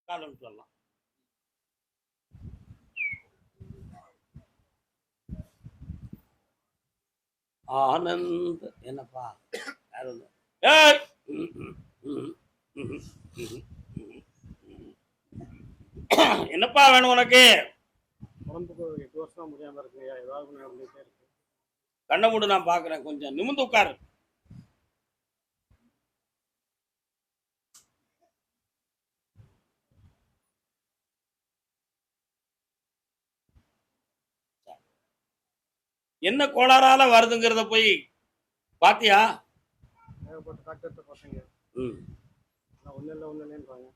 காலம் சொல்லலாம். ஆனந்த என்னப்பா என்னப்பா வேணும் உனக்கு? உடம்புக்கு 8 வருஷம் முடியாம இருக்குங்கய்யா, ஏதாவது நடந்துட்டே இருக்கு. கண்ணை மூடு, நான் பாக்குறேன். கொஞ்சம் நிமிந்து உட்காரு. என்ன கோளாறால வருதுங்கிறத போய் பாத்தியா? ஏகப்பட்ட டாக்டர்கிட்ட பார்த்தீங்க. ஒன்றும் இல்லைன்றாங்க.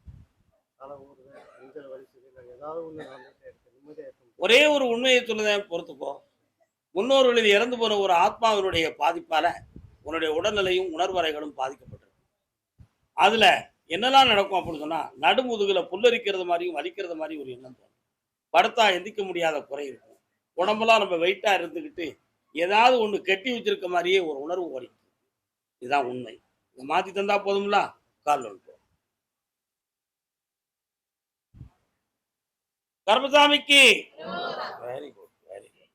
தலை ஊறுது, நெஞ்சல் வலிக்குது, இல்லை ஏதாவது ஒன்று நடந்துகிட்டே இருக்கு. நிம்மதியாக இருக்கும். ஒரே ஒரு உண்மையை சொல்லுதேன், பொறுத்துக்கோ. முன்னோர்களில் இறந்து போன ஒரு ஆத்மாவினுடைய பாதிப்பால உன்னுடைய உடல்நிலையும் உணர்வறைகளும் பாதிக்கப்பட்டிருக்கு. அதுல என்னெல்லாம் நடக்கும் அப்படின்னு சொன்னா, நடுமுதுகுல புல்லரிக்கிறது மாதிரியும் வலிக்கிறது மாதிரியும் ஒரு எண்ணம் தோணும். படுத்தா எந்திக்க முடியாத குறை இருக்கும். உடம்பெல்லாம் நம்ம வெயிட்டா இருந்துக்கிட்டு ஏதாவது ஒண்ணு கெட்டி வச்சிருக்க மாதிரியே ஒரு உணர்வு ஓடி. இதுதான் உண்மை. இதை மாத்தி தந்தா போதும்ல. கால் ஒன்று கர்மசாமிக்கு வெரி குட், வெரி குட்.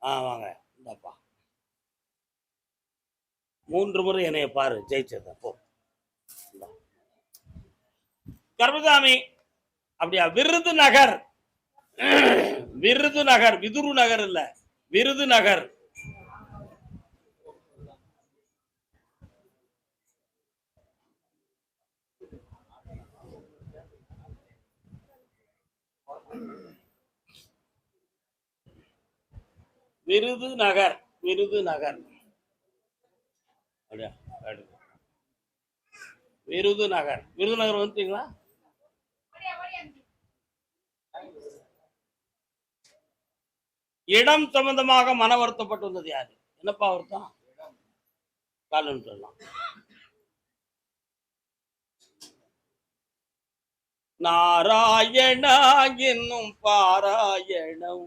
வாங்க இந்தாப்பா. 3 முறை என்னைய பாரு, ஜெயிச்சத போ. கர்மசாமி அப்படியா? விருதுநகர், விருதுநகர், விதுரு நகர் இல்ல, விருதுநகர். விருதுநகர், விருதுநகர், விருதுநகர். விருதுநகர் வந்துட்டீங்களா? இடம் சம்பந்தமாக மன வருத்தப்பட்டு வந்தது யாரு? என்னப்பா வருத்தம்? காலன்னு சொல்லலாம். நாராயணா என்னும் பாராயணம்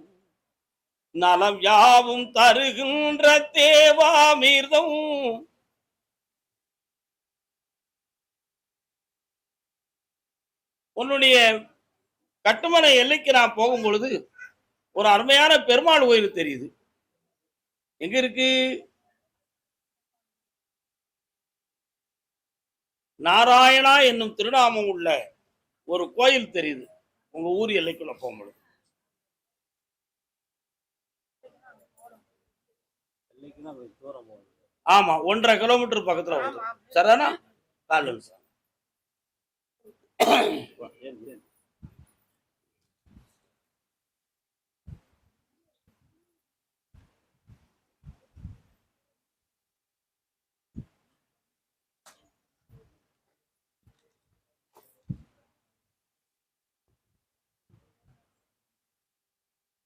நலம் யாவும் தருகின்ற தேவாமிர்தம். உன்னுடைய கட்டுமனை எல்லைக்கு நான் போகும் பொழுது ஒரு அருமையான பெருமாள் கோயில் தெரியுது. எங்க இருக்கு? நாராயணா என்னும் திருநாமம் உள்ள ஒரு கோயில் தெரியுது உங்க ஊர் எல்லைக்குள்ள போகும்போது. ஆமா, 1.5 கிலோமீட்டர் பக்கத்துல வந்து சரிதானா? Call sir.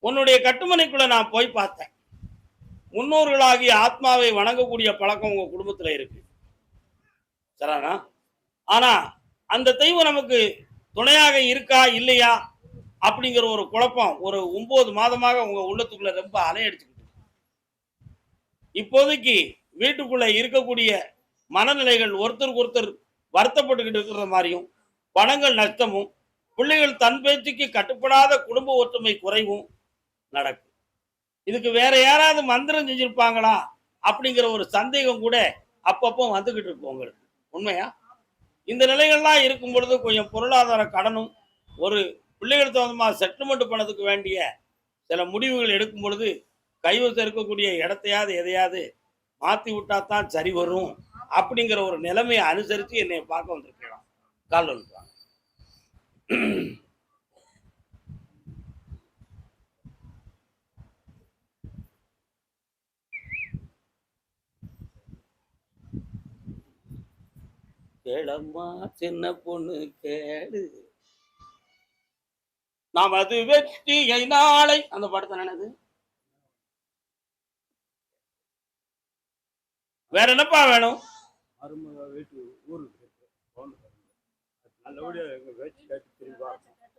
உன்னுடைய கட்டுமனைக்குள்ள நான் போய் பார்த்தேன். முன்னோர்களாகிய ஆத்மாவை வணங்கக்கூடிய பழக்கம் உங்க குடும்பத்துல இருக்கு சரிதானா? ஆனா அந்த தெய்வம் நமக்கு துணையாக இருக்கா இல்லையா அப்படிங்கிற ஒரு குழப்பம் ஒரு 9 மாதமாக உங்க உள்ளத்துக்குள்ள ரொம்ப அலையடிச்சுக்கிட்டு. இப்போதைக்கு வீட்டுக்குள்ள இருக்கக்கூடிய மனநிலைகள் ஒருத்தருக்கு ஒருத்தர் வருத்தப்பட்டுக்கிட்டு இருக்கிற மாதிரியும், பணங்கள் நஷ்டமும், பிள்ளைகள் தன் பேச்சுக்கு கட்டுப்படாத குடும்ப ஒற்றுமை குறைவும் நடக்கும். இதுக்கு வேற யாராவது மந்திரம் செஞ்சிருப்பாங்களா அப்படிங்கிற ஒரு சந்தேகம் கூட அப்பப்போ வந்துகிட்டு இருக்கு உங்களுக்கு. உண்மையா? இந்த நிலைகள்லாம் இருக்கும் பொழுது கொஞ்சம் பொருளாதார கடனும் ஒரு பிள்ளைகள் தகுந்தமாக செட்டில்மெண்ட் பண்ணதுக்கு வேண்டிய சில முடிவுகள் எடுக்கும் பொழுது கைவசம் இருக்கக்கூடிய இடத்தையாவது எதையாவது மாற்றி விட்டா தான் சரி வரும் அப்படிங்கிற ஒரு நிலைமையை அனுசரித்து என்னை பார்க்க வந்திருக்கலாம். கால் வந்துருக்காங்க. கேளம்மா சின்ன பொண்ணு கேடு, நமது வெற்றியை நாளை. அந்த படத்தை நினைது. வேற என்னப்பா வேணும்?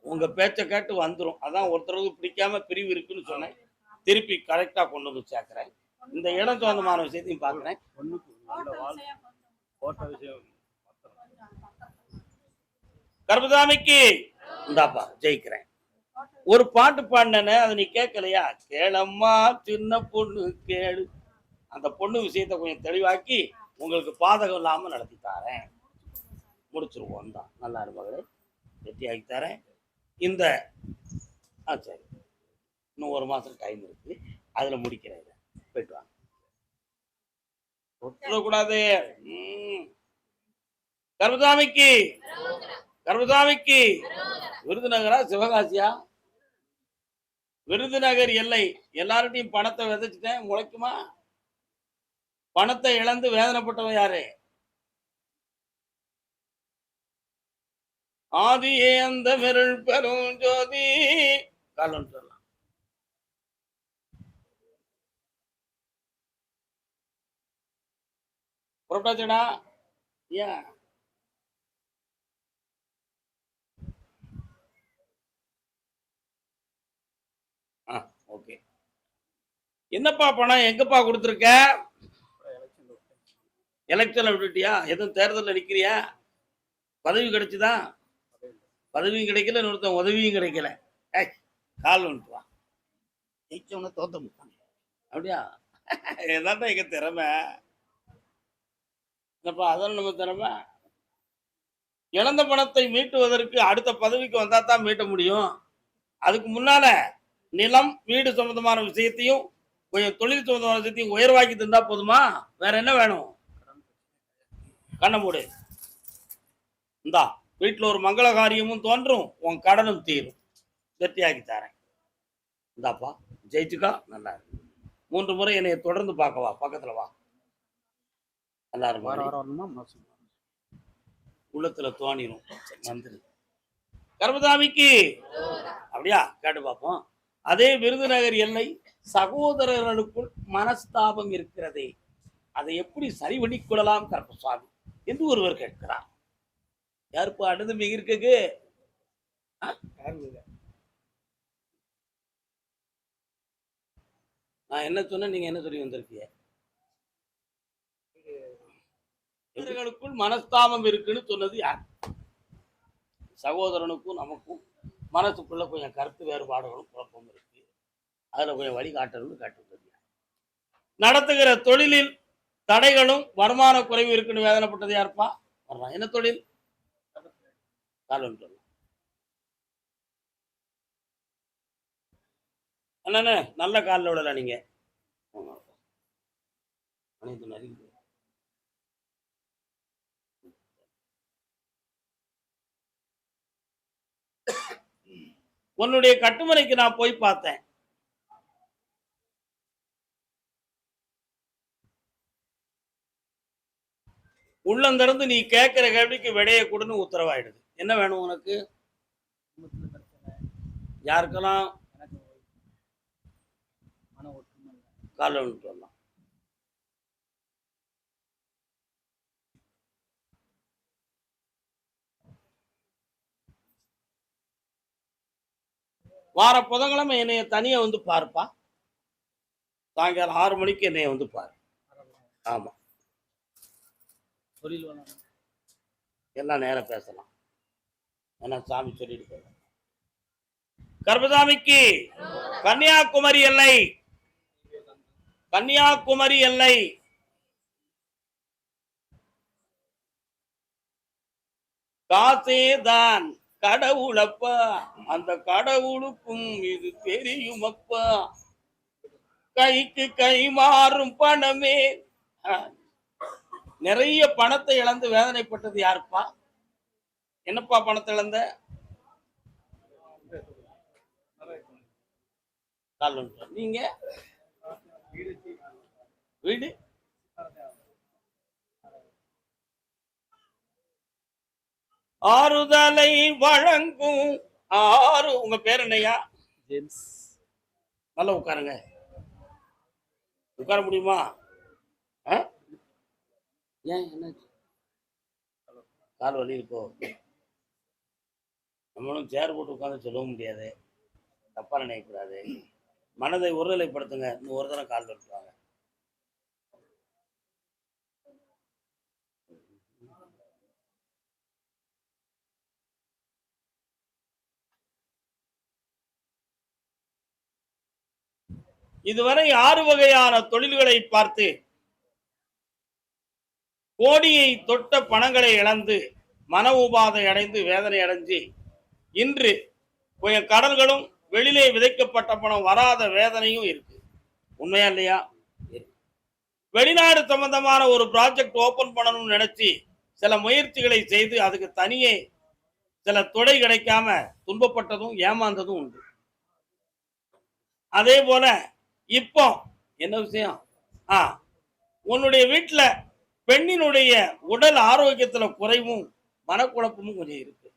உங்க பேச்சை கேட்டு வந்துடும். அதான் ஒருத்தருக்கு பிடிக்காம பிரிவு இருக்குன்னு சொன்னேன். திருப்பி கரெக்டா கொண்டு வந்து சேர்க்கிறேன். இந்த இடம் சொந்தமான விஷயத்தையும் பார்க்கிறேன். கர்மசாமிக்கு இந்தாப்பா ஜெயிக்கிறேன். ஒரு பாட்டு பாடினேன்னு அதை நீ கேட்கலையா? கேளம்மா சின்ன பொண்ணு கேளு. அந்த பொண்ணு விஷயத்தை கொஞ்சம் தெளிவாக்கி உங்களுக்கு பாதகம் இல்லாம நடத்தி தாரேன். முடிச்சிருவோம் தான். நல்லா மகளே, வெட்டியாக்கி தரேன். இந்த சரி, இன்னும் ஒரு மாசம் டைம் இருக்கு, அதுல முடிக்கிறேன். போயிட்டு வாங்க. விட்டுறக்கூடாது. கர்மசாமிக்கு கர்மசாமிக்கு விருதுநகரா சிவகாசியா? விருதுநகர் எல்லை. எல்லார்ட்டையும் பணத்தை விதைச்சிட்டேன், முளைக்குமா? பணத்தை இழந்து வேதனைப்பட்டவன் யாரு? ஆதியே அந்த விரல் பெரும் ஜோதி. காலம் சொல்லலாம். புறப்பட்டாச்சுடா. ஏன் ஓகே. என்னப்பா பணம் எங்கப்பா கொடுத்துருக்க? எலெக்ஷன்ல விட்டுட்டியா? எதுவும் தேர்தலில் நிற்கிறியா? பதவி கிடைச்சுதா? பதவியும் கிடைக்கல, இன்னொருத்தன் உதவியும் கிடைக்கல. கால் வந்துட்டுவா. ஜெயிச்சவன தோத்த முட்டாங்க. அப்படியா? ஏதாட்டா எங்க திறமை? என்னப்பா அதான் நம்ம திறமை. இழந்த பணத்தை மீட்டுவதற்கு அடுத்த பதவிக்கு வந்தா தான் மீட்ட முடியும். அதுக்கு முன்னால நிலம் வீடு சம்பந்தமான விஷயத்தையும் கொஞ்சம் தொழில் சம்பந்தமான விஷயத்தையும் உயர்வாக்கி தந்தா போதுமா? வேற என்ன வேணும்? கண்ண மூடு. இந்தா வீட்டுல ஒரு மங்கள காரியமும் தோன்றும், உன் கடனும் தீரும். வெற்றியாக்கி தரேன். இந்தாப்பா ஜெயிச்சுக்கா. நல்லா இருக்கு. 3 முறை என்னைய தொடர்ந்து பார்க்கவா, பக்கத்துல வா. எல்லாரும் உள்ளத்துல தோணிரும். மந்திரி கர்மசாமிக்கு அப்படியா? கேட்டு பார்ப்போம். அதே விருதுநகர் எல்லை சகோதரர்களுக்குள் மனஸ்தாபம் இருக்கிறதே, அதை எப்படி சரி பண்ணிக் கொள்ளலாம் கருப்பசாமி என்று ஒருவர் கேட்கிறார். யாருப்பா அடுத்து மிக இருக்கு? நான் என்ன சொன்னேன், நீங்க என்ன சொல்லி வந்திருக்கீங்க? இவர்களுக்குள் மனஸ்தாபம் இருக்குன்னு சொன்னது யார்? சகோதரனுக்கும் நமக்கும் மனசுக்குள்ள கொஞ்சம் கருத்து வேறுபாடுகளும் குழப்பம் இருக்கு, அதுல கொஞ்சம் வழிகாட்டணும்னு காட்டுவது. நடத்துகிற தொழிலில் தடைகளும் வருமான குறைவு இருக்குன்னு வேதனைப்பட்டது யாருப்பா? வரலாம். என்ன தொழில்? என்னன்னு நல்ல காலில் விடல நீங்க. உன்னுடைய கட்டுமனைக்கு நான் போய் பார்த்தேன். உள்ளந்திருந்து நீ கேட்கிற கேள்விக்கு விடையை கொடுன்னு உத்தரவாயிடுது. என்ன வேணும் உனக்கு? யாருக்கெல்லாம்? காலில் விட்டு வரலாம். வார புதன்கிழமை என்னைய தனியா வந்து பாருப்பா. சாயங்காலம் 6 மணிக்கு என்னைய வந்து பாரு. ஆமா, எல்லாம் நேரம் பேசலாம். ஏன்னா சாமி சொல்லிட்டு போயிடும். கர்மசாமிக்கு கன்னியாகுமரி எல்லை, கன்னியாகுமரி எல்லை காசேதான் கடவுளப்பா, அந்த கடவுளுக்கும் இது தெரியுமப்பா. கைக்கு கை மாறும் பணமே. நிறைய பணத்தை இழந்து வேதனைப்பட்டது யாருப்பா? என்னப்பா பணத்தை இழந்த? நீங்க வீடு ஆறுதலை வழங்கும் ஆறு. உங்க பேர் என்னையா? ஜேம்ஸ். நல்லா உட்காருங்க. உட்கார முடியுமா? ஏன் என்ன கால் வலி இருக்கோ? நம்மளும் சேர் போட்டு உட்காந்து சொல்லவும் முடியாது, தப்பா நினைக்கக்கூடாது. மனதை ஒருநிலைப்படுத்துங்க. இன்னும் ஒரு தடவை கால் வலிக்குவாங்க. இதுவரை 6 வகையான தொழில்களை பார்த்து கோடியை தொட்ட பணங்களை இழந்து மன உபாதை அடைந்து வேதனை அடைஞ்சு இன்று கொஞ்சம் கடன்களும் வெளியிலே விதைக்கப்பட்ட பணம் வராத வேதனையும் இருக்கு. உண்மையா இல்லையா? வெளிநாடு சம்பந்தமான ஒரு ப்ராஜெக்ட் ஓபன் பண்ணணும்னு நினைச்சு சில முயற்சிகளை செய்து அதுக்கு தனியே சில துணை கிடைக்காம துன்பப்பட்டதும் ஏமாந்ததும் உண்டு. அதே போல இப்போ என்ன விஷயம்? உன்னுடைய வீட்டுல பெண்ணினுடைய உடல் ஆரோக்கியத்துல குறைவும் மனக்குழப்பமும் கொஞ்சம் இருக்கு.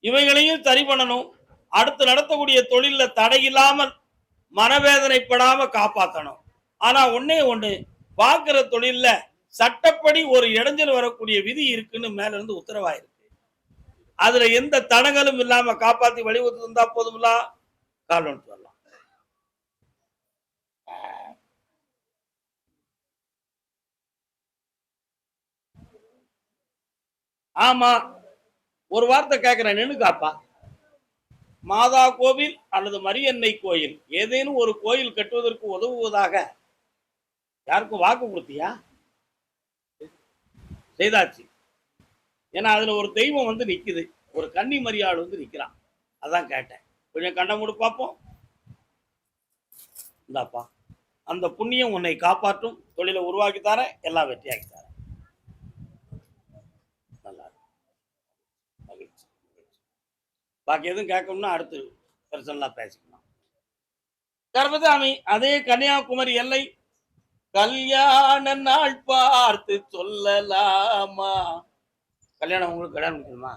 இவைகளையும் சரி பண்ணணும். அடுத்து நடத்தக்கூடிய தொழில தடையில்லாமல் மனவேதனைப்படாம காப்பாற்றணும். ஆனா ஒன்னே ஒண்ணு, பார்க்கிற தொழில்ல சட்டப்படி ஒரு இடைஞ்சல் வரக்கூடிய விதி இருக்குன்னு மேல இருந்து உத்தரவாயிருக்கு. அதுல எந்த தடங்களும் இல்லாம காப்பாத்தி வழிவகுத்து இருந்தா போதும்ல, கால் ஒன்று வரலாம். ஆமா, ஒரு வார்த்தை கேட்கிறேன், நின்னு காப்பா. மாதா கோவில் அல்லது மரியன்னை கோயில் ஏதேனும் ஒரு கோயில் கட்டுவதற்கு உதவுவதாக யாருக்கும் வாக்கு கொடுத்தியா? செய்தாச்சு. ஏன்னா அதுல ஒரு தெய்வம் வந்து நிக்குது, ஒரு கன்னி மரியாள் வந்து நிக்கிறான். அதான் கேட்டேன். கொஞ்சம் கண்டம் கொடு பார்ப்போம். இந்தாப்பா, அந்த புண்ணியம் உன்னை காப்பாற்றும். தொழிலை உருவாக்கி தரேன், எல்லாம் வெற்றியாக்கி தரேன். நல்லா மகிழ்ச்சி. பாக்கி எதுவும் கேட்கணும்னா அடுத்து பர்சனலா பேசிக்கணும். கர்மசாமி, அதே கன்னியாகுமரி எல்லை, கல்யாண நாள் பார்த்து சொல்லலாமா? கல்யாணம் உங்களுக்கு கல்யாணம் முடிக்கணுமா?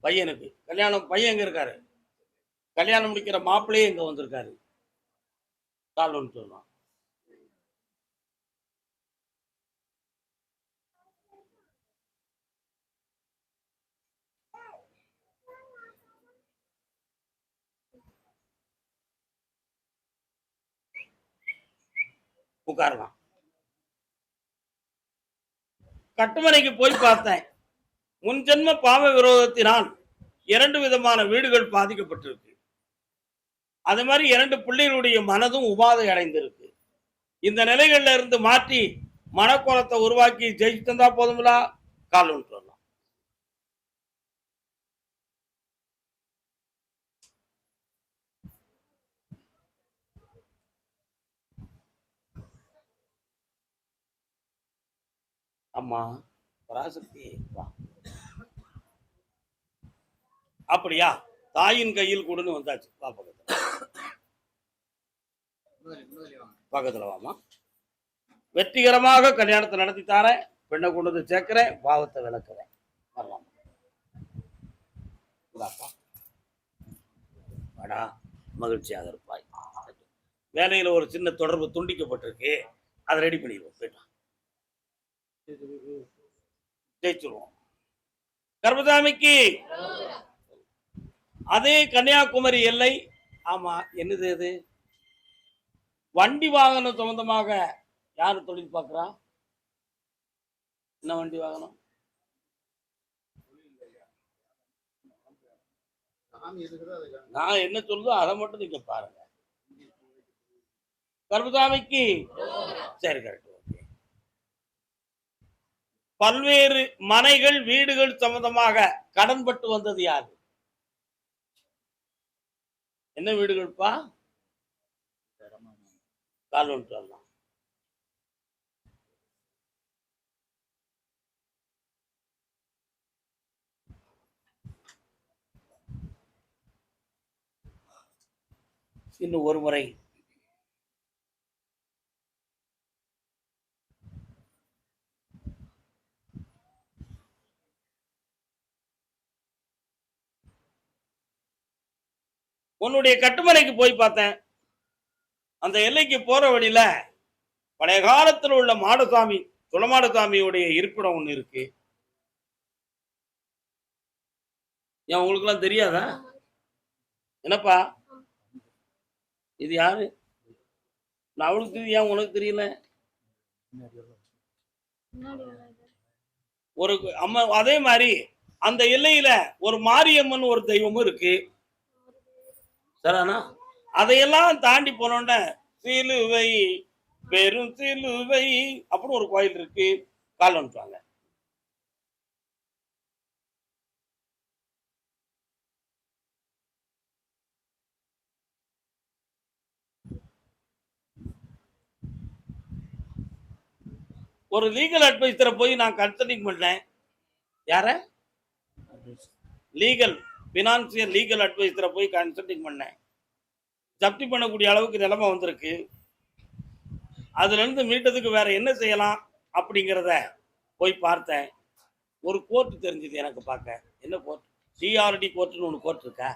பையனுக்கு கல்யாணம். பையன் எங்க இருக்காரு? கல்யாணம் முடிக்கிற மாப்பிள்ளையே இங்க வந்திருக்காரு. கால் ஒன்று சொல்லலாம். உட்காரலாம். கட்டுமனைக்கு போய் பார்த்தேன். முன்ஜென்ம பாவ விரோதத்தினால் 2 விதமான வீடுகள் பாதிக்கப்பட்டிருக்கு. அது மாதிரி 2 பிள்ளைகளுடைய மனதும் உபாதை அடைந்திருக்கு. இந்த நிலைகள்ல இருந்து மாற்றி மனக்கோலத்தை உருவாக்கி ஜெயிச்சு தந்தா போதுங்களா? கால் ஒன்று வரலாம். அம்மா பராசக்தி, அப்படியா? தாயின் கையில் கூடன்னு வந்தாச்சு. வா பக்கத்துல வாமா. வெற்றிகரமாக கல்யாணத்தை நடத்தி தாரேன். பெண்ணை கொண்டு வந்து சேர்க்கிறேன், பாவத்தை விளக்குறேன். வரலாம். வாடா, மகிழ்ச்சியாக இருப்பாய். வேலையில ஒரு சின்ன தொடர்பு துண்டிக்கப்பட்டிருக்கு, அதை ரெடி பண்ணிடுவோம். போயிட்டான், ஜெயிச்சிருவோம். கர்மசாமிக்கு அதே கன்னியாகுமரி எல்லை. ஆமா, என்னது அது? வண்டி வாகனம் சம்பந்தமாக யாரு தொழில் பார்க்கிறா? என்ன வண்டி வாகனம்? நான் என்ன சொல்லுதோ அதை மட்டும் நீங்க பாருங்க. கர்மசாமிக்கு சரி, கரெக்ட். பல்வேறு மனைகள் வீடுகள் சம்பந்தமாக கடன்பட்டு வந்தது யாரு? என்ன வீடுகள்ப்பா? கால் ஒன்று வரலாம். இன்னும் ஒரு முறை. உன்னுடைய கட்டுமனைக்கு போய் பார்த்தேன். அந்த எல்லைக்கு போற வழியில பழைய காலத்தில் உள்ள மாடசாமி, சுளமாடசாமியுடைய இருப்பிடம் ஒண்ணு இருக்கு. ஏன் உங்களுக்கு எல்லாம் தெரியாதா? என்னப்பா இது யாரு? நான் அவளுக்கு தெரியும், ஏன் உனக்கு தெரியல? ஒரு அம்மா. அதே மாதிரி அந்த எல்லையில ஒரு மாரியம்மன் ஒரு தெய்வமும் இருக்கு. சரிண்ணா? அதையெல்லாம் தாண்டி போனோன்னே சிலுவை பெரும் சிலுவை அப்படின்னு ஒரு கோயில் இருக்கு, கால் வந்துட்டாங்க. ஒரு லீகல் அட்வைசரை போய் நான் கன்சல்டிங் பண்ணேன். யார? லீகல் பினான்சியல் லீகல் அட்வைசரை போய் கன்சல்டிங் பண்ணேன். ஜப்தி பண்ணக்கூடிய அளவுக்கு நிலைமை வந்திருக்கு. அதுல இருந்து மீட்டதுக்கு வேற என்ன செய்யலாம் அப்படிங்கிறத போய் பார்த்தேன். ஒரு கோர்ட் தெரிஞ்சது எனக்கு பார்க்க. என்ன கோர்ட்? டிஆர்டி கோர்ட்னு ஒன்று கோர்ட் இருக்கா?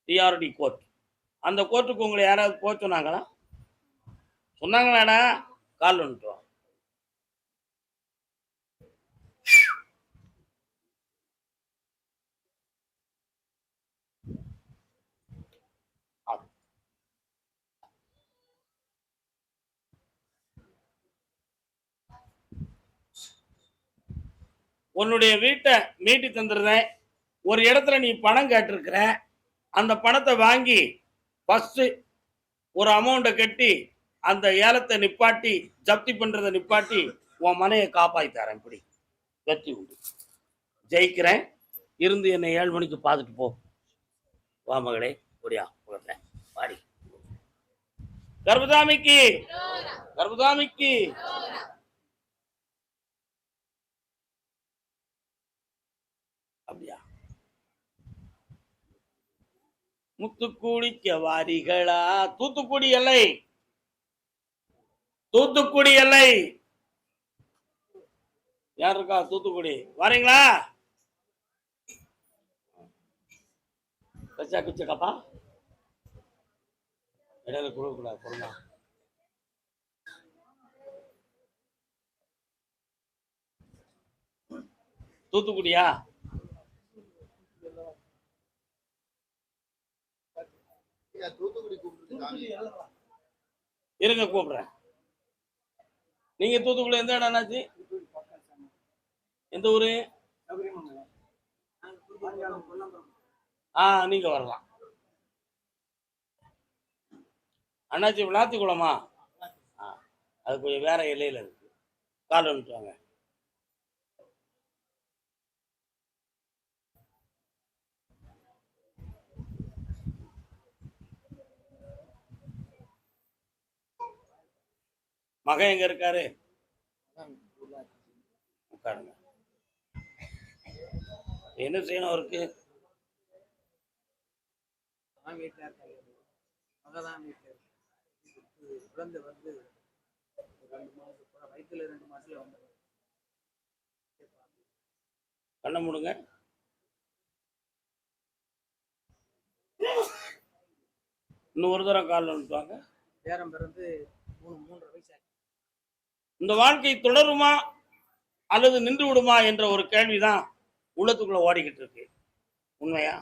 TRT court. அந்த கோர்ட்டுக்கு உங்களை யாராவது போக சொன்னாங்களா? சொன்னாங்களாடா? கால் வந்துட்டோம். உன்னுடைய வீட்டை மீட்டி தந்துடுறேன். ஒரு இடத்துல நீ பணம் கேட்டிருக்கிற, அந்த பணத்தை வாங்கி ஃபர்ஸ்ட் ஒரு அமௌண்ட்டை கட்டி அந்த ஏலத்தை நிப்பாட்டி, ஜப்தி பண்றதை நிப்பாட்டி உன் மனையை காப்பாத்தி தரேன். இப்படி வெற்றி உண்டு. ஜெயிக்கிறேன். இருந்து என்னை 7 மணிக்கு பார்த்துட்டு போ. வா மகளே, ஒடியா உடனே வாடி. கர்பசாமிக்கு கர்பசாமிக்கு அப்படியா? முத்துக்குடிக்க வாரிகளா? தூத்துக்குடி எல்லை, தூத்துக்குடி எல்லை. யார் இருக்கா தூத்துக்குடி? வாரீங்களா? கச்சா குச்சக்காப்பா இடையில கொடுக்கக்கூடாது. பொருளா தூத்துக்குடியா? இருங்க கூப்பிடுறேன். நீங்க தூத்துக்குடி எந்த இடம் என்னாச்சு? எந்த ஊரு? நீங்க வரலாம். அண்ணாச்சி விளாத்தி குளமா? அது கொஞ்சம் வேற எல்லையில இருக்கு. கால் வந்துட்டாங்க. மகன் எங்க இருக்காரு? உட்காருங்க. என்ன செய்யணும் அவருக்கு? குழந்தை வந்து 2 மாசம் வயிற்றுல 2 மாசத்துல வந்து கண்ண முடுங்க. இன்னும் ஒரு தரம் காலில் வந்துட்டாங்க. பேரம் பிறந்து 3 வயசு. இந்த வாழ்க்கை தொடருமா அல்லது நின்று விடுமா என்ற ஒரு கேள்விதான் உள்ளத்துக்குள்ள ஓடிக்கிட்டு இருக்கு. உண்மையா?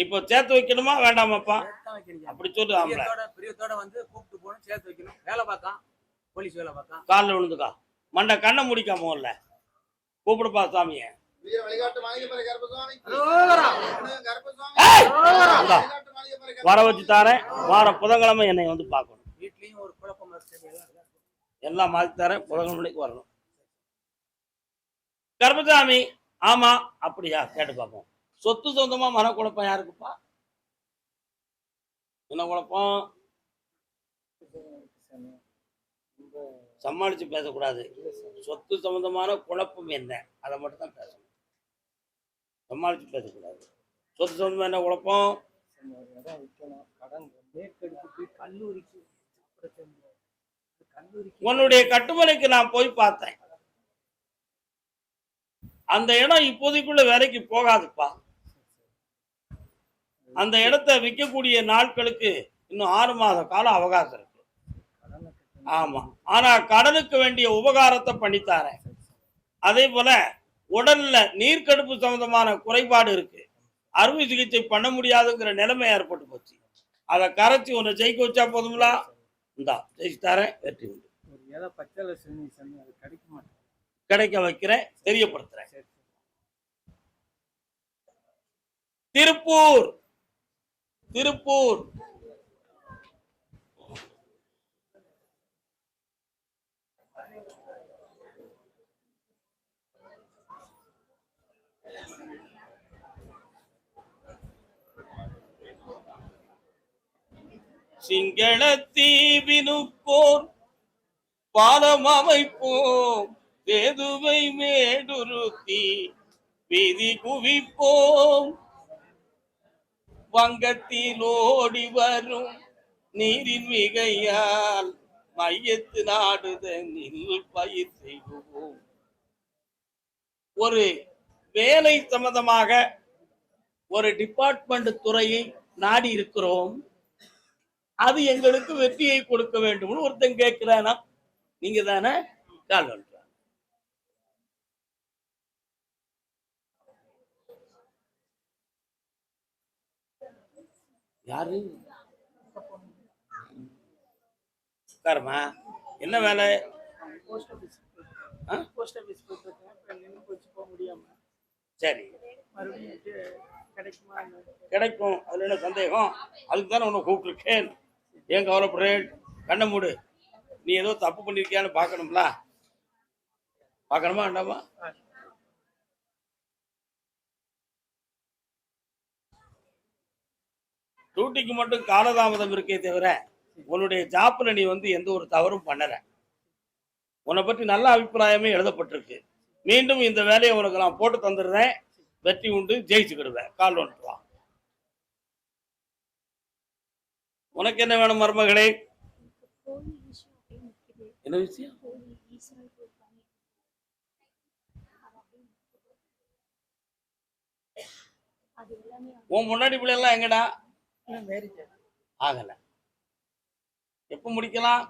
இப்போ சேர்த்து வைக்கணுமா வேண்டாமாப்பா? அப்படி சொல்லுவாங்க. பிரியத்தோட வந்து கூப்பிட்டு போகணும், சேர்த்து வைக்கணும். வேலை பார்த்தான், போலீஸ் வேலை பார்த்தான். காலில் விழுந்துக்கா. மண்டை கண்ணை முடிக்காம இல்ல. கூப்பிடுப்பா சாமிய. வர வச்சு தாரேன். வார புதன்கிழமை என்னை வந்து பார்க்கணும். வீட்லயும் ஒரு குழப்பம் எல்லாம் மாத்தி தரேன். புதன்கிழமைக்கு வரணும். கர்பசாமி, ஆமா அப்படியா? கேட்டு பார்ப்போம். சொத்து சொந்தமா மனக்குழப்பம் யாருக்குப்பா? என்ன குழப்பம்? சமாளிச்சு பேசக்கூடாது. சொத்து சம்பந்தமான குழப்பம் என்ன, அதை மட்டும் தான் பேசணும். சமாளிச்சு பேசக்கூடாது. சொத்து சம்பந்தமா என்ன குழப்பம்? உன்னுடைய கட்டுமனைக்கு நான் போய் பார்த்தேன். அந்த இடம் இப்போதைக்குள்ள வேலைக்கு போகாதுப்பா. அந்த இடத்தை விற்கக்கூடிய நாட்களுக்கு இன்னும் 6 மாத கால அவகாசம் இருக்கு. ஆமா, ஆனா கடனுக்கு வேண்டிய உபகாரத்தை பண்ணித்தாரேன். அதே போல உடல்ல நீர்க்கடுப்பு சம்பந்தமான குறைபாடு இருக்கு. அறுவை சிகிச்சை பண்ண முடியாதுங்கிற நிலைமை ஏற்பட்டு போச்சு. அதை கரைச்சி உன்னை ஜெயிக்க வச்சா போதுங்களா? இந்தா ஜெயிச்சு தரேன். வெற்றி உண்டு. கிடைக்க வைக்கிறேன், தெரியப்படுத்துறேன். திருப்பூர் திருப்பூர் சிங்கள தீவினுக்கோர் பாலம் அமைப்போம், தேதுவை மேடுருத்தி வீதி குவிப்போம், வங்கத்தில் ஓடி வரும் நீரின் மிகையால் மையத்து நாடுதனில் பயிர் செய்வோம். ஒரு வேலை சம்பந்தமாக ஒரு டிபார்ட்மெண்ட் துறையை நாடி இருக்கிறோம், அது எங்களுக்கு வெற்றியை கொடுக்க வேண்டும். ஒருத்தன் கேட்கிறானா, நீங்க தானே கால் பண்ற. யாரு உட்காரமா? என்ன வேலை? சரி, கிடைக்கும், அதுல என்ன சந்தேகம்? அதுக்கு தானே உன்னை கூப்பிட்டுருக்கேன். ஏன் கவலைப்படுறேன்? கண்ணை மூடு. நீ ஏதோ தப்பு பண்ணிருக்கியான்னு பார்க்கணும்ல, பார்க்கணுமா வேண்டாமா? டியூட்டிக்கு மட்டும் காலதாமதம் இருக்கே தவிர உன்னுடைய ஜாப்ல நீ எந்த ஒரு தவறும் பண்ணல. உன்னை பற்றி நல்ல அபிப்பிராயமே எழுதப்பட்டிருக்கு. மீண்டும் இந்த வேலையை உனக்கு நான் போட்டு தந்துடுறேன். வெற்றி உண்டு, ஜெயிச்சுக்கிடுவேன். கால் வந்துட்டு வா. உனக்கு என்ன வேணும் மருமகளே? என்ன விஷயம்? உன் முன்னாடி பிள்ளை எல்லாம் எங்கடா? ஆகல. எப்ப முடிக்கலாம்?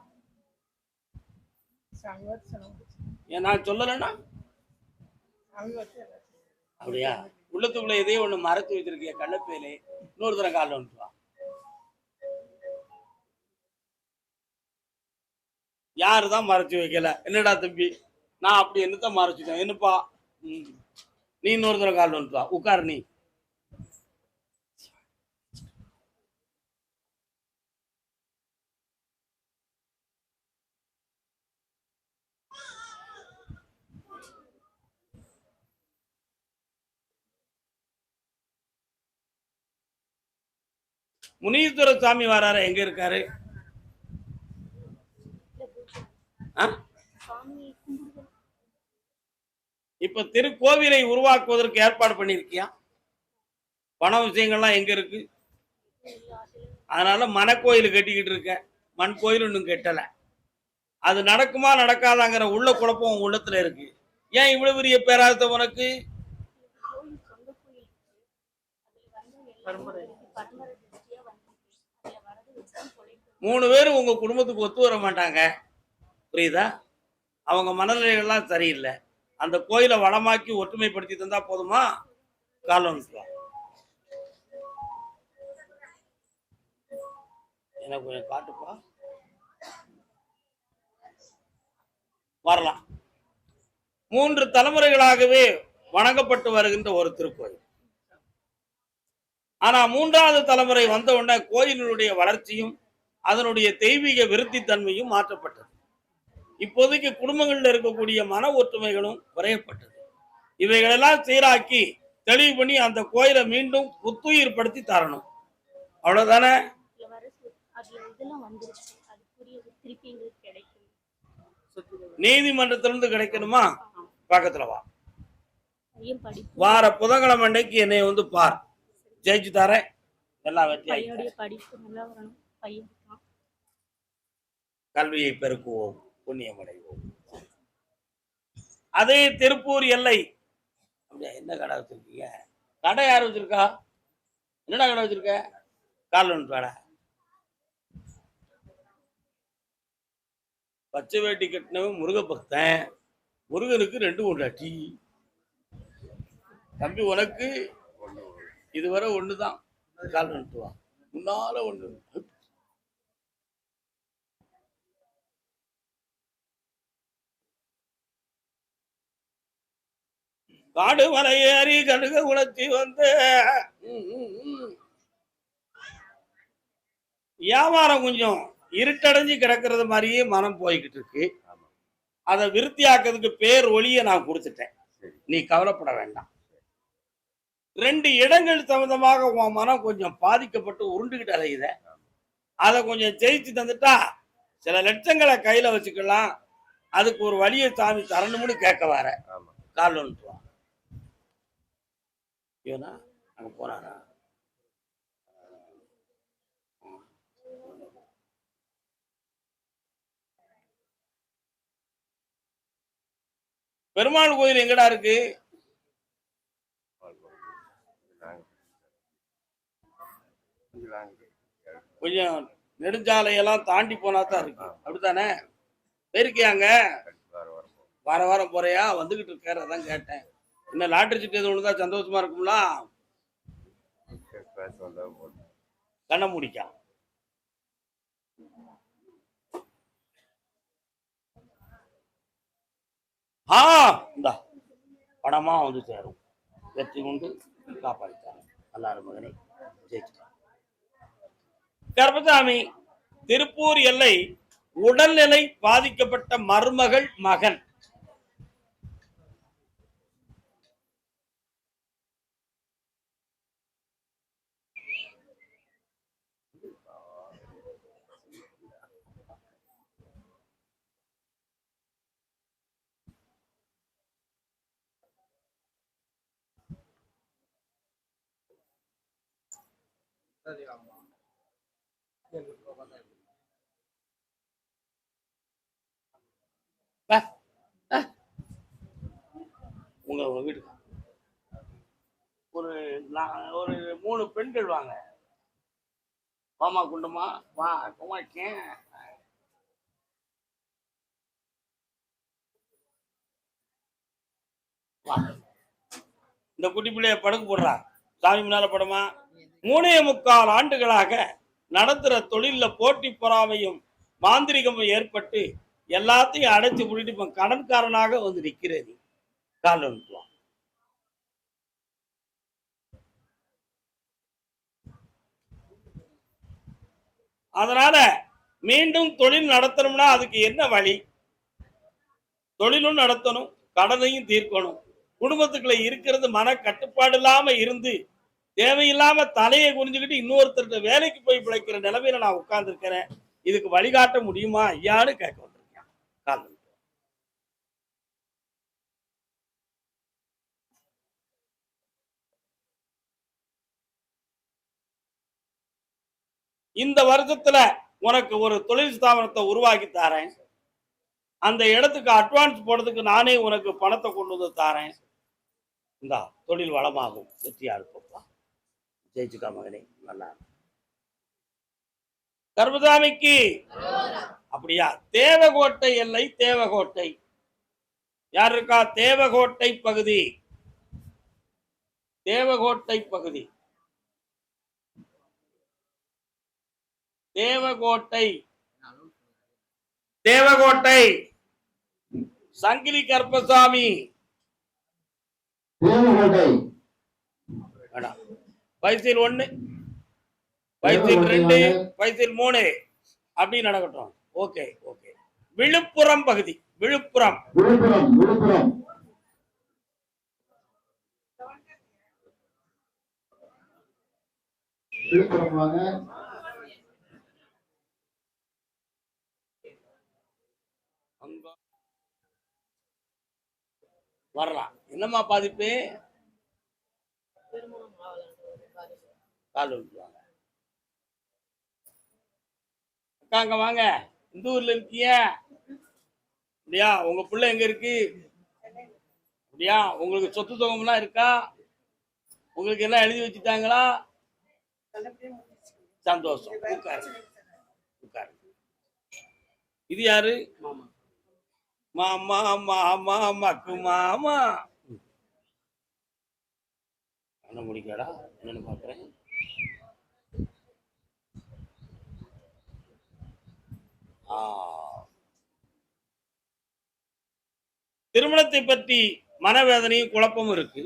நான் சொல்லலன்னா அப்படியா? உள்ளத்துக்குள்ள எதையும் ஒண்ணு மறைச்சு வச்சிருக்கிய கண்ணப்பேலே. இன்னொரு தரம் காலில் வந்துட்டு வா. யாருதான் மறைச்சு வைக்கல? என்னடா தம்பி, நான் அப்படி என்னத்தான் மறைச்சுட்டேன்? என்னப்பா நீ இன்னொரு தரம் காலில் வந்துட்டு வா. உட்காரு. நீ முனீஸ்வர சாமி வராரு, எங்க இருக்காரு? இப்ப திருக்கோவிலை உருவாக்குவதற்கு ஏற்பாடு பண்ணிருக்கியா? பண விஷயங்கள்லாம் எங்க இருக்கு? அதனால மனக்கோயில் கட்டிக்கிட்டு இருக்க, மண் கோயில் இன்னும் கெட்டல. அது நடக்குமா நடக்காதாங்கிற உள்ள குழப்பம் உள்ளத்துல இருக்கு. ஏன் இவ்வளவு பெரிய பேராசை உனக்கு? மூணு பேரும் உங்க குடும்பத்துக்கு ஒத்து வர மாட்டாங்க, புரியுதா? அவங்க மனநிலைகள்லாம் சரியில்லை. அந்த கோயிலை வளமாக்கி ஒற்றுமைப்படுத்தி தந்தா போதுமா? காலம் எனக்கு கொஞ்சம் காட்டுப்பா. வரலாம். 3 தலைமுறைகளாகவே வணங்கப்பட்டு வருகின்ற ஒரு திருக்கோயில். ஆனா 3வது தலைமுறை வந்த உடனே கோயிலுடைய வளர்ச்சியும் அதனுடைய தெய்வீக விருத்தி தன்மையும் மாற்றப்பட்டது. இப்போதைக்கு குடும்பங்களில் இருக்கக்கூடிய மன ஒற்றுமைகளும் குறையப்பட்டது. இவைகளெல்லாம் சீராக்கி தெளிவு பண்ணி அந்த கோயிலை மீண்டும் புத்துயிர் படுத்தி தரணும். அவ்வளவுதானே? நீதிமன்றத்திலிருந்து கிடைக்கணுமா? பக்கத்துல வா. வார புதன்கிழமை அன்னைக்கு என்னை பார், ஜெயிச்சு தரேன். எல்லாம் வெற்றி. கல்வியை பெருக்குவோம், புண்ணியம் அடைவோம். அதே திருப்பூர் எல்லை. அப்படியா? என்ன கடை வச்சிருக்கீங்க? கடை யார் வச்சிருக்கா? என்னடா கடை வச்சிருக்க? கால் ஒன்று பச்சை வேட்டி கட்டினவன் முருக பக்தன். முருகனுக்கு 2 கொண்டாட்டி. தம்பி உனக்கு இதுவரை ஒண்ணுதான். கால் வந்துட்டு வா. முன்னால ஒண்ணு. காடு மலை ஏறி கடுக உணர்த்தி வந்து வியாபாரம் கொஞ்சம் இருட்டடைஞ்சு கிடக்கிறது மாதிரியே மனம் போய்கிட்டு இருக்கு. அதை விருத்தியாக்குறதுக்கு பேர் ஒளிய நான் கொடுத்துட்டேன். நீ கவலைப்பட வேண்டாம். 2 இடங்கள் சம்பந்தமாக உன் மனம் கொஞ்சம் பாதிக்கப்பட்டு உருண்டுகிட்டு அலையுத. அதை கொஞ்சம் ஜெயிச்சு தந்துட்டா சில லட்சங்களை கையில வச்சுக்கலாம். அதுக்கு ஒரு வழியை சாமி தரணும்னு கேட்க வர கால் வந்துட்டுவான். இவனா அங்க போனாரா? பெருமாள் கோயில் எங்கடா இருக்கு? கொஞ்சம் நெடுஞ்சாலையெல்லாம் தாண்டி போனா தான் இருக்கு. அப்படித்தானே? போயிருக்கியாங்க? வார வாரம் போறியா? வந்துகிட்டு இருக்காரு, அதான் கேட்டேன். என்ன லாட்டரி சீட்டு எது ஒண்ணுதான் சந்தோஷமா இருக்கும்ல? கண்ண முடிக்கா இந்தா பணமா வந்து சேரும். வெற்றி கொண்டு காப்பாளித்தாங்க. நல்லாரு மகனை ஜெயிச்சு. கருப்பசாமி திருப்பூர் எல்லை உடல்நிலை பாதிக்கப்பட்ட மருமகள் மகன். உங்க வீடு ஒரு 3 பெண்கள் வாங்க. வாமா குண்டமா வா குமாக்கேன். வா இந்த குட்டி பிள்ளைய படுக்க போடுறா. சாமி முன்னால படமா. 3.25 ஆண்டுகளாக நடத்துற தொழில போட்டி பொறாமையும் மாந்திரிகமும் ஏற்பட்டு எல்லாத்தையும் அடைச்சு முடிட்டு இப்ப கடன்காரனாக வந்து நிக்கிறது. கால் வந்துட்டுவான். அதனால மீண்டும் தொழில் நடத்தணும்னா அதுக்கு என்ன வழி? தொழிலும் நடத்தணும், கடனையும் தீர்க்கணும். குடும்பத்துக்குள்ள இருக்கிறது மன கட்டுப்பாடு இல்லாம இருந்து தேவையில்லாம தலையை குறிஞ்சுக்கிட்டு இன்னொருத்தர்கிட்ட வேலைக்கு போய் பிழைக்கிற நிலைமையில நான் உட்கார்ந்து இருக்கிறேன். இதுக்கு வழிகாட்ட முடியுமா ஐயான்னு கேட்க வந்திருக்கேன். கால் இந்த வருஷத்துல உனக்கு ஒரு தொழில் ஸ்தாபனத்தை உருவாக்கி தாரேன். அந்த இடத்துக்கு அட்வான்ஸ் போடுறதுக்கு நானே உனக்கு பணத்தை கொண்டு வந்து தாரேன். இந்த தொழில் வளமாகும். வெற்றியா இருப்பா. ஜெயிச்சுக்கா மகனே. நல்லா கருப்பசாமிக்கு அப்படியா? தேவகோட்டை எல்லை தேவகோட்டை யார் இருக்கா? தேவகோட்டை பகுதி. தேவகோட்டை பகுதி தேவகோட்டை தேவகோட்டை சங்கிலி கருப்பசாமி. பைசில் 1 பைசில் 2 பைசில் 3 அப்படி நடக்கட்டும். Okay okay. விழுப்புரம் பகுதி. விழுப்புரம் வரலாம். என்னம்மா பாதிப்பு? கால் விட்டுவாங்க. அக்கா அங்க வாங்க. இந்த ஊர்ல இருக்கிய அப்படியா? உங்க பிள்ளை எங்க இருக்கு? அப்படியா? உங்களுக்கு சொத்து சுகம்லாம் இருக்கா? உங்களுக்கு எல்லாம் எழுதி வச்சுட்டாங்களா? சந்தோஷம். உட்காரு உட்காரு. இது யாரு? மாமா மாமா மக்கு மாமா. என்ன முடிக்கடா? என்னன்னு பாக்குறேன். திருமணத்தை பற்றி மனவேதனையும் குழப்பமும் இருக்கு.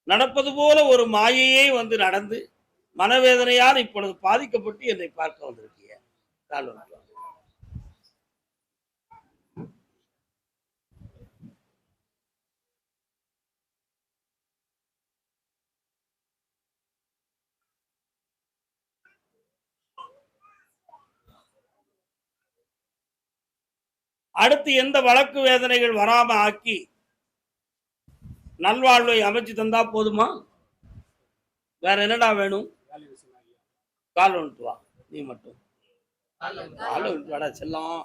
நடப்பது போல ஒரு மாயையே வந்து நடந்து மனவேதனையால் இப்பொழுது பாதிக்கப்பட்டு என்னை பார்க்க வந்திருக்கீங்க. கால் வணக்கம். அடுத்து எந்த வழக்கு வேதனைகள் வராம ஆக்கி நல்வாழ்வை அமைச்சு தந்தா போதுமா? வேற என்னடா வேணும்? கால் வந்துட்டு வா. நீ மட்டும் கால் வந்துட்டு வாடா செல்லம்.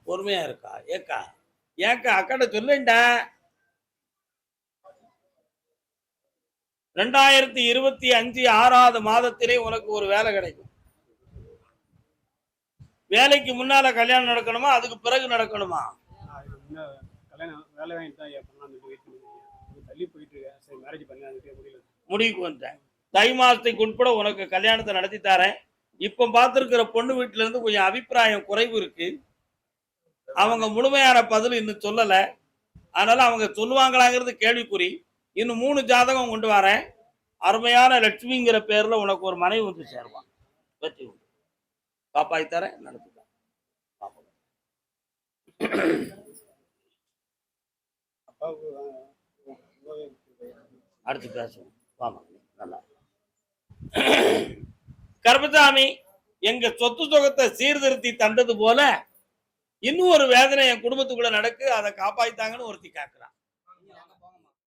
பொறுமையா இருக்கா? ஏக்கா ஏக்கா அக்காட்ட சொல்லேன்டா. 2025 6வது மாதத்திலே உனக்கு ஒரு வேலை கிடைக்கும். வேலைக்கு முன்னால கல்யாணம் நடக்கணுமா அதுக்கு பிறகு நடக்கணுமா? முடிவுக்கு வந்தேன். தை மாசத்துக்கு உட்பட உனக்கு கல்யாணத்தை நடத்தி தரேன். இப்ப பார்த்திருக்கிற பொண்ணு வீட்டுல இருந்து கொஞ்சம் அபிப்பிராயம் குறைவு இருக்கு. அவங்க முழுமையான பதில் இன்னும் சொல்லல. அதனால அவங்க சொல்லுவாங்களாங்கிறது கேள்விக்குறி. இன்னும் 3 ஜாதகம் கொண்டு வரேன். அருமையான லட்சுமிங்கிற பேர்ல உனக்கு ஒரு மனைவி வந்து சேருவான். வெற்றி உண்டு. பாப்பாய் தரேன் நடத்துக்க. அடுத்து பேசுவோம். வாமா நல்லா. கருப்பசாமி எங்க சொத்து சுகத்தை சீர்திருத்தி தந்தது போல இன்னும் ஒரு வேதனை என் குடும்பத்துக்குள்ள நடக்கு, அதை காப்பாய்த்தாங்கன்னு ஒருத்தி கேட்கிறான்.